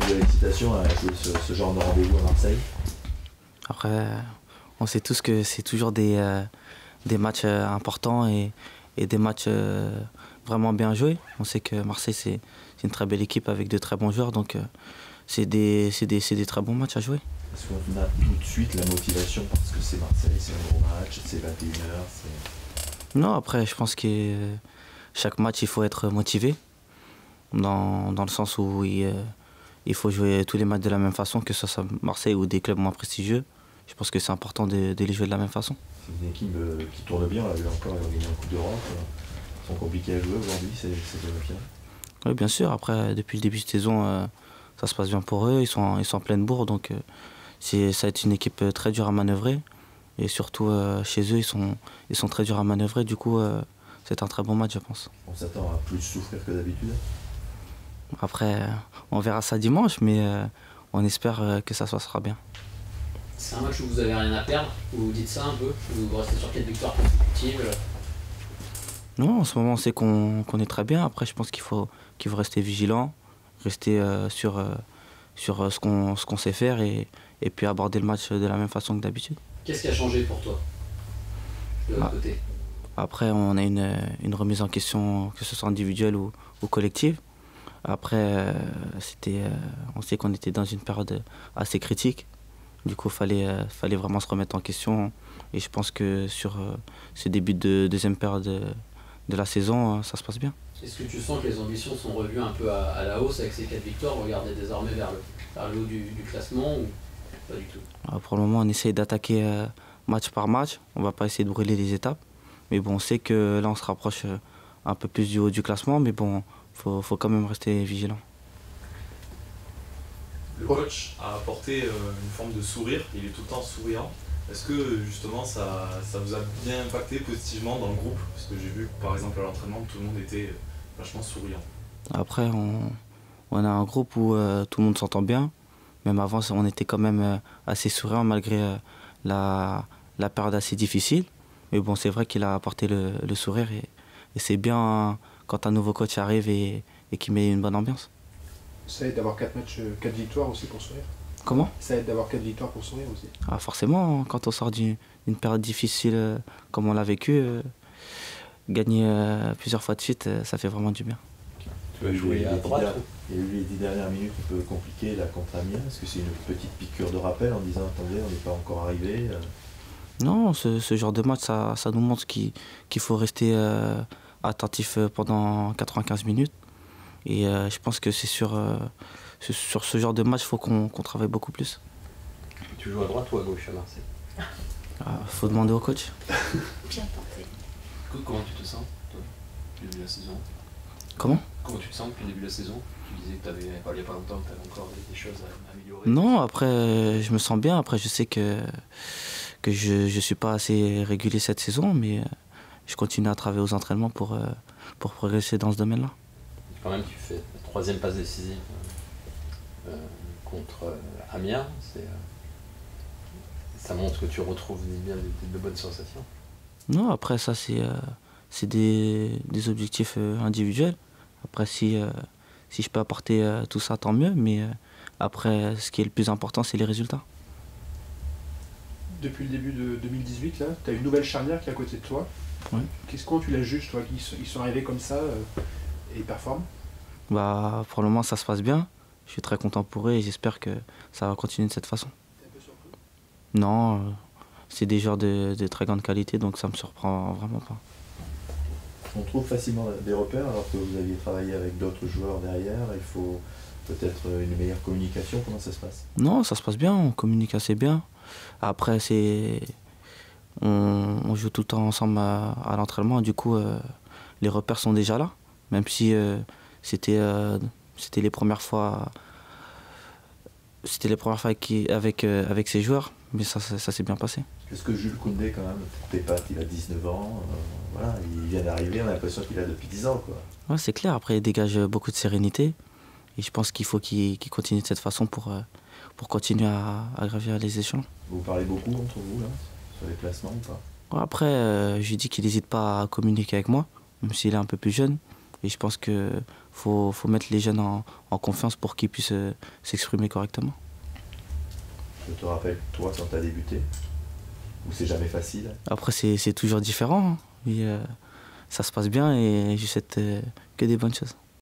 de l'excitation à jouer ce genre de rendez-vous à Marseille? Après, on sait tous que c'est toujours des matchs importants et des matchs vraiment bien joués. On sait que Marseille, c'est une très belle équipe avec de très bons joueurs, donc c'est des très bons matchs à jouer. Est-ce qu'on a tout de suite la motivation parce que c'est Marseille, c'est un gros match, c'est 21h, Non, après, je pense que chaque match, il faut être motivé, dans le sens où il faut jouer tous les matchs de la même façon, que ce soit Marseille ou des clubs moins prestigieux. Je pense que c'est important de les jouer de la même façon. c'est une équipe qui tourne bien, on l'a vu encore, ils ont gagné un Coupe d'Europe. Ils sont compliqués à jouer aujourd'hui, c'est bien. Oui, bien sûr. Après, depuis le début de saison, ça se passe bien pour eux. Ils sont en pleine bourre, donc ça va être une équipe très dure à manœuvrer. Et surtout, chez eux, ils sont très durs à manœuvrer. Du coup, c'est un très bon match, je pense. On s'attend à plus souffrir que d'habitude. Après, on verra ça dimanche, mais on espère que ça se passera bien. C'est un match où vous avez rien à perdre, vous dites ça un peu, vous restez sur 4 victoires consécutives. Non, en ce moment, on sait qu'on est très bien. Après, je pense qu'il faut rester vigilant, rester sur ce qu'on sait faire et puis aborder le match de la même façon que d'habitude. Qu'est-ce qui a changé pour toi de l'autre côté? Après, on a une remise en question, que ce soit individuelle ou collective. Après, on sait qu'on était dans une période assez critique. Du coup, fallait vraiment se remettre en question. Et je pense que sur ce début de deuxième période de la saison, ça se passe bien. Est-ce que tu sens que les ambitions sont revues un peu à la hausse avec ces 4 victoires? Regardez désormais vers le haut du classement ou pas du tout? Pour le moment, on essaye d'attaquer match par match. On ne va pas essayer de brûler les étapes. Mais bon, on sait que là, on se rapproche un peu plus du haut du classement. Mais bon, faut quand même rester vigilant. Le coach a apporté une forme de sourire, il est tout le temps souriant. Est-ce que justement ça vous a bien impacté positivement dans le groupe? Parce que j'ai vu que par exemple à l'entraînement tout le monde était vachement souriant. Après, on a un groupe où tout le monde s'entend bien. Même avant, on était quand même assez souriant malgré la période assez difficile. Mais bon, c'est vrai qu'il a apporté le sourire et c'est bien quand un nouveau coach arrive et qu'il met une bonne ambiance. Ça aide d'avoir 4 matchs, 4 victoires aussi pour sourire. Comment? Ça aide d'avoir 4 victoires pour sourire aussi. Ah, forcément, quand on sort d'une période difficile comme on l'a vécu, gagner plusieurs fois de suite, ça fait vraiment du bien. Tu vas jouer à droite. Il y a eu les 10 dernières minutes un peu compliquées là contre Amiens. Est-ce que c'est une petite piqûre de rappel en disant attendez, on n'est pas encore arrivé? Non, ce genre de match, ça nous montre qu'il faut rester attentif pendant 95 minutes. Et je pense que c'est sur ce genre de match qu'il faut qu'on travaille beaucoup plus. Tu joues à droite ou à gauche à Marseille? Faut demander au coach. Bien tenté. Comment tu te sens, toi, depuis le début de la saison? Comment? Comment tu te sens depuis le début de la saison? Tu disais que tu avais parlé il n'y a pas longtemps que tu avais encore des choses à améliorer. Non, après, je me sens bien. Après, je sais que je ne suis pas assez régulier cette saison, mais je continue à travailler aux entraînements pour progresser dans ce domaine-là. Quand même, tu fais la 3e passe décisive contre Amiens. Ça montre que tu retrouves bien de bonnes sensations. Non, après ça, c'est des objectifs individuels. Après, si je peux apporter tout ça, tant mieux. Mais après, ce qui est le plus important, c'est les résultats. Depuis le début de 2018, là, tu as une nouvelle charnière qui est à côté de toi. Ouais. Comment tu la juges, toi? Ils sont arrivés comme ça et ils performent? Pour le moment, ça se passe bien. Je suis très content pour eux et j'espère que ça va continuer de cette façon. T'es un peu surpris? Non, c'est des joueurs de très grande qualité, donc ça me surprend vraiment pas. On trouve facilement des repères alors que vous aviez travaillé avec d'autres joueurs derrière. Il faut peut-être une meilleure communication. Comment ça se passe? Non, ça se passe bien, on communique assez bien. Après, on joue tout le temps ensemble à l'entraînement, du coup, les repères sont déjà là. Même si c'était les premières fois avec ces joueurs, mais ça s'est bien passé. Est-ce que Jules Koundé, quand même, tes pattes, il a 19 ans, voilà, il vient d'arriver, on a l'impression qu'il a depuis 10 ans, quoi. Ouais, c'est clair, après il dégage beaucoup de sérénité et je pense qu'il faut qu'il continue de cette façon pour continuer à gravir les échelons. Vous parlez beaucoup entre vous, là, sur les placements ou pas? Ouais, après, je lui dis qu'il n'hésite pas à communiquer avec moi, même s'il est un peu plus jeune. Et je pense qu'il faut mettre les jeunes en confiance pour qu'ils puissent s'exprimer correctement. Je te rappelle, toi, quand tu as débuté, ou c'est jamais facile? Après, c'est toujours différent, hein. Mais, ça se passe bien et je souhaite que des bonnes choses.